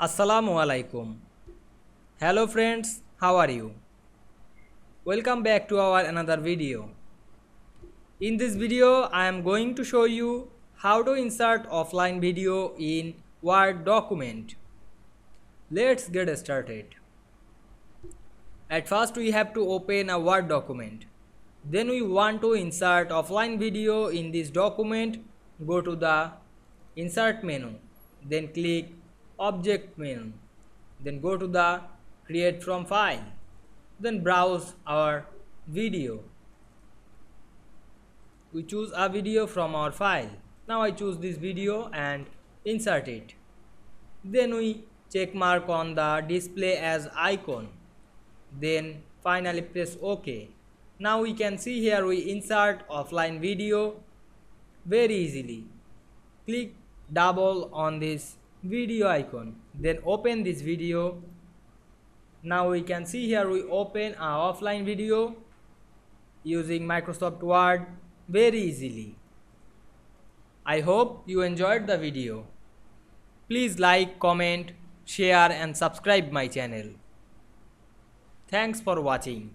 Assalamu Walaikum. Hello friends, how are you? Welcome back to our another video. In this video, I am going to show you how to insert offline video in Word document. Let's get started. At first, we have to open a Word document. Then we want to insert offline video in this document. Go to the Insert menu. Then click Object menu. Then go to the Create from File. Then browse our video. We choose a video from our file. Now I choose this video and insert it. Then we check mark on the display as icon. Then finally press OK. Now we can see here we insert offline video very easily. Click double on this video icon. Then open this video. Now we can see here we open our offline video using Microsoft Word very easily. I hope you enjoyed the video. Please like, comment, share and subscribe my channel. Thanks for watching.